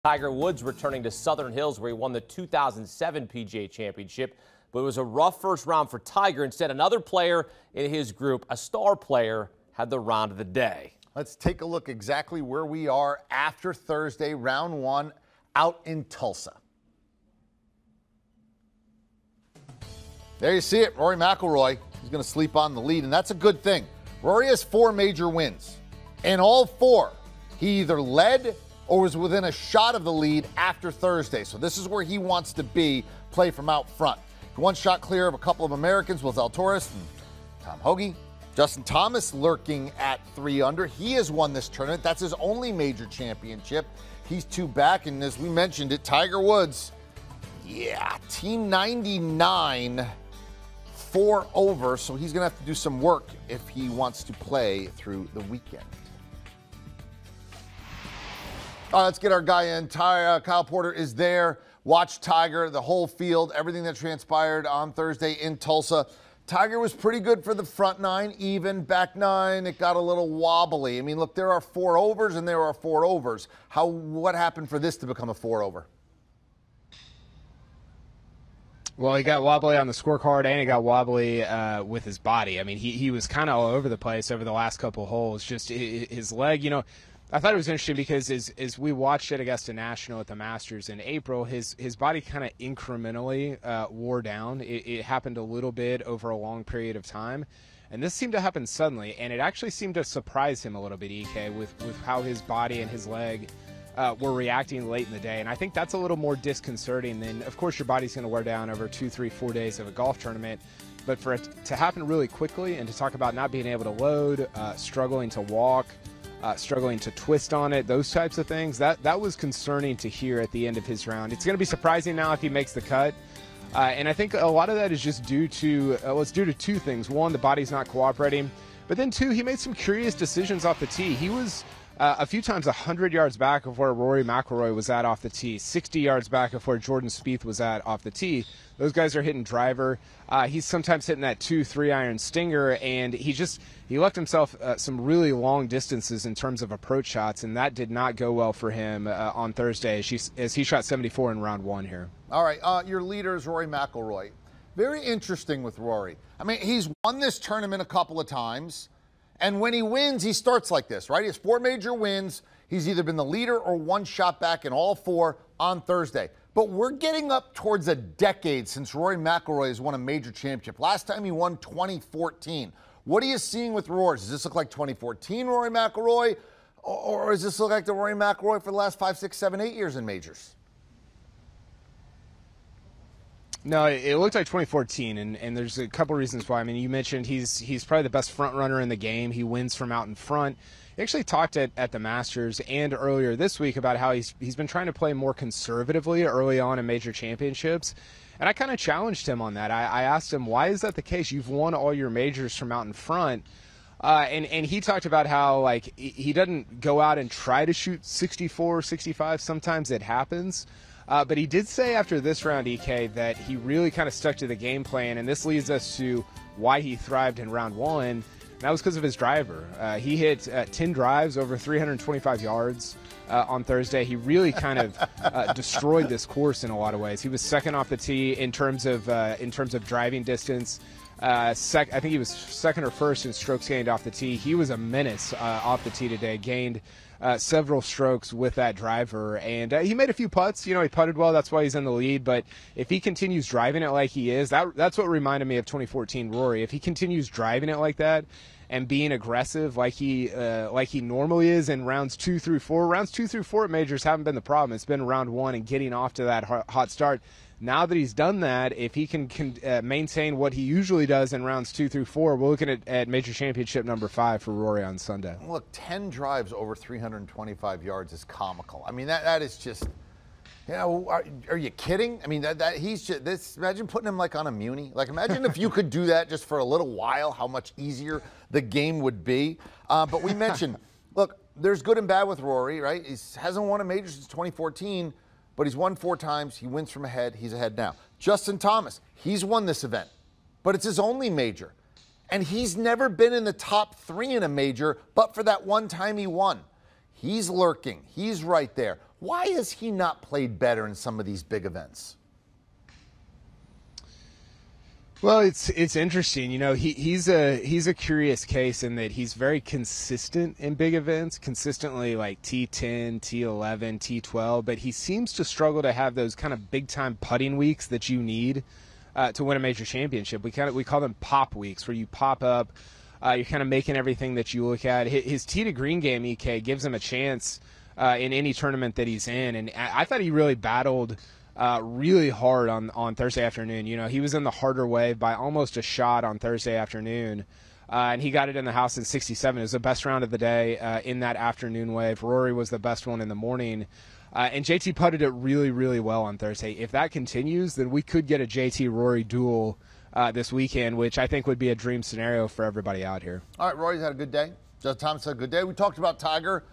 Tiger Woods returning to Southern Hills, where he won the 2007 PGA Championship. But it was a rough first round for Tiger. Instead, another player in his group, a star player, had the round of the day. Let's take a look exactly where we are after Thursday, round one, out in Tulsa. There you see it, Rory McIlroy. He's going to sleep on the lead, and that's a good thing. Rory has 4 major wins. In all 4, he either led or was within a shot of the lead after Thursday. So this is where he wants to be, play from out front. One shot clear of a couple of Americans, Will Zalatoris and Tom Hoge. Justin Thomas lurking at 3 under. He has won this tournament. That's his only major championship. He's 2 back, and as we mentioned it, Tiger Woods, yeah, team 99, 4 over, so he's going to have to do some work if he wants to play through the weekend. All right, let's get our guy in. Kyle Porter is there. Watch Tiger, the whole field, everything that transpired on Thursday in Tulsa. Tiger was pretty good for the front 9, even. Back 9, it got a little wobbly. I mean, look, there are 4 overs and there are 4 overs. What happened for this to become a 4 over? Well, he got wobbly on the scorecard and he got wobbly with his body. I mean, he was kind of all over the place over the last couple holes. Just his leg, you know. I thought it was interesting because as we watched at Augusta National at the Masters in April, his body kind of incrementally wore down. It happened a little bit over a long period of time. And this seemed to happen suddenly, and it actually seemed to surprise him a little bit, EK, with how his body and his leg were reacting late in the day. And I think that's a little more disconcerting than, of course, your body's going to wear down over 2, 3, 4 days of a golf tournament. But for it to happen really quickly and to talk about not being able to load, struggling to walk, struggling to twist on it, those types of things, that was concerning to hear at the end of his round. It's going to be surprising now if he makes the cut. And I think a lot of that is just due to, it's due to 2 things. 1, the body's not cooperating. But then 2, he made some curious decisions off the tee. He was a few times 100 yards back of where Rory McIlroy was at off the tee, 60 yards back of where Jordan Spieth was at off the tee. Those guys are hitting driver. He's sometimes hitting that 2-3 iron stinger, and he left himself some really long distances in terms of approach shots, and that did not go well for him on Thursday as he shot 74 in round 1 here. All right, your leader is Rory McIlroy. Very interesting with Rory. I mean, he's won this tournament a couple of times, and when he wins, he starts like this, right? He has 4 major wins. He's either been the leader or 1 shot back in all 4 on Thursday. But we're getting up towards a decade since Rory McIlroy has won a major championship. Last time he won 2014. What are you seeing with Rory? Does this look like 2014 Rory McIlroy, or does this look like the Rory McIlroy for the last 5, 6, 7, 8 years in majors? No, it looked like 2014, and there's a couple reasons why. I mean, you mentioned he's probably the best front runner in the game. He wins from out in front. He actually talked at the Masters and earlier this week about how he's been trying to play more conservatively early on in major championships. And I kind of challenged him on that. I asked him, why is that the case? You've won all your majors from out in front. And he talked about how, like, he doesn't go out and try to shoot 64, 65. Sometimes it happens. But he did say after this round, EK, that he really kind of stuck to the game plan, and this leads us to why he thrived in round 1. And that was because of his driver. He hit 10 drives over 325 yards on Thursday. He really kind of destroyed this course in a lot of ways. He was second off the tee in terms of driving distance. I think he was second or first in strokes gained off the tee. He was a menace off the tee today, gained several strokes with that driver, and he made a few putts. You know, he putted well. That's why he's in the lead. But if he continues driving it like he is, that's what reminded me of 2014 Rory. If he continues driving it like that and being aggressive like he normally is in rounds 2 through 4. Rounds 2 through 4 at majors haven't been the problem. It's been round 1 and getting off to that hot start. Now that he's done that, if he can maintain what he usually does in rounds 2 through 4, we're looking at major championship number 5 for Rory on Sunday. Look, 10 drives over 325 yards is comical. I mean, that is just, you know, are you kidding? I mean, he's just this. Imagine putting him like on a muni. Like, imagine if you could do that just for a little while, how much easier the game would be. But we mentioned, look, there's good and bad with Rory, right? He hasn't won a major since 2014. But he's won 4 times. He wins from ahead. He's ahead now. Justin Thomas, he's won this event, but it's his only major. And he's never been in the top 3 in a major, but for that one time he won. He's lurking. He's right there. Why has he not played better in some of these big events? Well, it's interesting. You know, he's a curious case in that he's very consistent in big events, consistently like T10, T11, T12, but he seems to struggle to have those kind of big-time putting weeks that you need to win a major championship. We call them pop weeks, where you pop up, you're kind of making everything that you look at. His tee to green game, EK, gives him a chance in any tournament that he's in, and I thought he really battled really hard on Thursday afternoon. You know, he was in the harder wave by almost a shot on Thursday afternoon, and he got it in the house in 67. It was the best round of the day in that afternoon wave. Rory was the best one in the morning, and JT putted it really, really well on Thursday. If that continues, then we could get a JT-Rory duel this weekend, which I think would be a dream scenario for everybody out here. All right, Rory's had a good day. Justin Thomas had a good day. We talked about Tiger.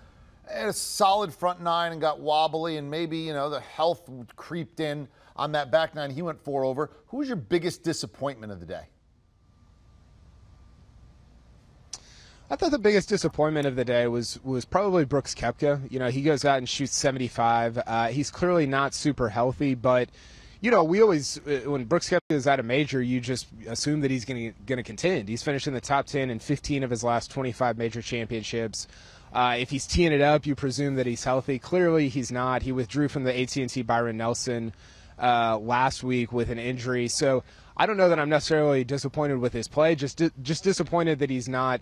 Had a solid front nine and got wobbly, and maybe, you know, the health creeped in on that back nine. He went 4 over. Who was your biggest disappointment of the day? I thought the biggest disappointment of the day was probably Brooks Koepka. You know, he goes out and shoots 75. He's clearly not super healthy, but, you know, we always, when Brooks Koepka is at a major, you just assume that he's going to contend. He's finished in the top 10 in 15 of his last 25 major championships. If he's teeing it up, you presume that he's healthy. Clearly, he's not. He withdrew from the AT&T Byron Nelson last week with an injury. So I don't know that I'm necessarily disappointed with his play. Just disappointed that he's not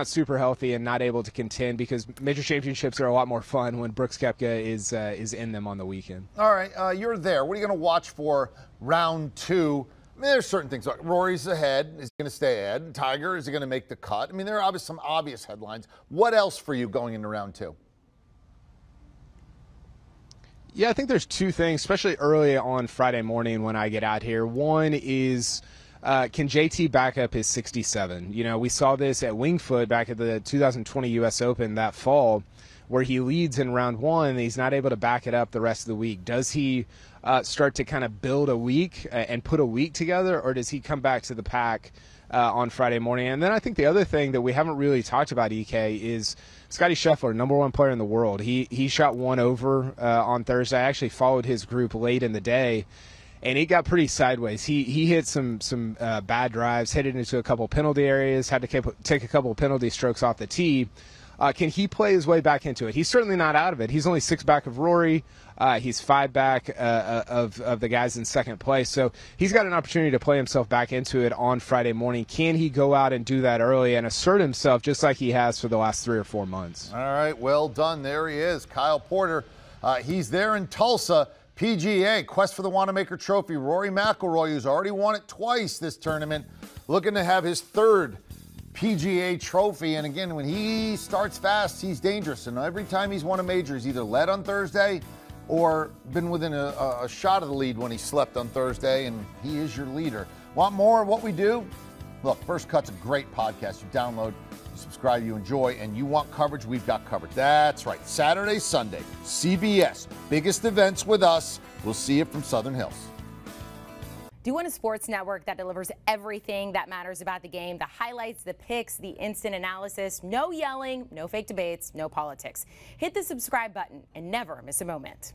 super healthy and not able to contend, because major championships are a lot more fun when Brooks Koepka is in them on the weekend. All right, you're there. What are you going to watch for round 2? I mean, there's certain things. Like Rory's ahead. Is he going to stay ahead? Tiger, is he going to make the cut? I mean, there are some obvious headlines. What else for you going into round 2? Yeah, I think there's 2 things, especially early on Friday morning when I get out here. One is, can JT back up his 67? You know, we saw this at Winged Foot back at the 2020 U.S. Open that fall, where he leads in round 1 and he's not able to back it up the rest of the week. Does he start to kind of build a week and put a week together, or does he come back to the pack on Friday morning? And then I think the other thing that we haven't really talked about, EK, is Scottie Scheffler, #1 player in the world. He shot 1 over on Thursday. I actually followed his group late in the day, and it got pretty sideways. He hit some bad drives, hit it into a couple penalty areas, had to take a couple penalty strokes off the tee. Can he play his way back into it? He's certainly not out of it. He's only 6 back of Rory. He's 5 back of the guys in second place. So he's got an opportunity to play himself back into it on Friday morning. Can he go out and do that early and assert himself just like he has for the last 3 or 4 months? All right, well done. There he is, Kyle Porter. He's there in Tulsa. PGA, quest for the Wanamaker Trophy. Rory McIlroy, who's already won it twice this tournament, looking to have his 3rd PGA trophy. And again, when he starts fast, he's dangerous. And every time he's won a major, he's either led on Thursday or been within a shot of the lead when he slept on Thursday, and he is your leader. Want more of what we do? Look, First Cut's a great podcast. You download, you subscribe, you enjoy, and you want coverage, we've got coverage. That's right. Saturday, Sunday, CBS. Biggest events with us. We'll see you from Southern Hills. Do you want a sports network that delivers everything that matters about the game? The highlights, the picks, the instant analysis, no yelling, no fake debates, no politics. Hit the subscribe button and never miss a moment.